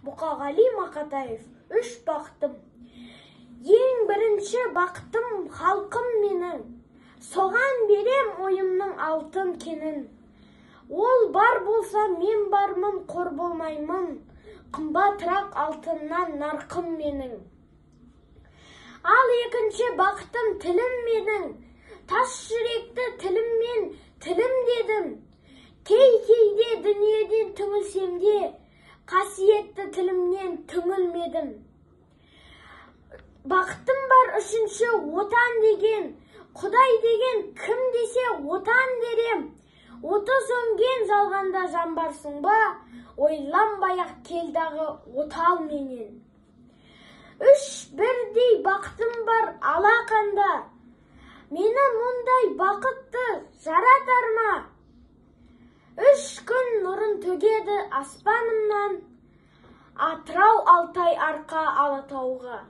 Мұқағали Мақатаев. Үш бақтым. Ең бірінші бақтым халқым менің. Соған берем ойымның алтын кенін. Ол бар болса мен бармын, қор болмаймын. Қымбатырақ алтыннан нарқым менің. Ал екінші бақтым тілім менің. Тас жүректі тіліммен тілім дедім. Кейде дүниеден түңілсемде, қасиетті тілімнен түңілмедім. Бақтым бар үшінші отан деген, Құдай деген кім десе отан дерем. Оты сөнген жалғанда жан барсың ба, ойланбай-ақ келдағы отал менен. Үш бірдей бақтым бар алақанда, мені мұндай бақытты жаратар ма? Үш күн нұрын төгеді аспанымнан, Атырау Алтай арқа Алатауға.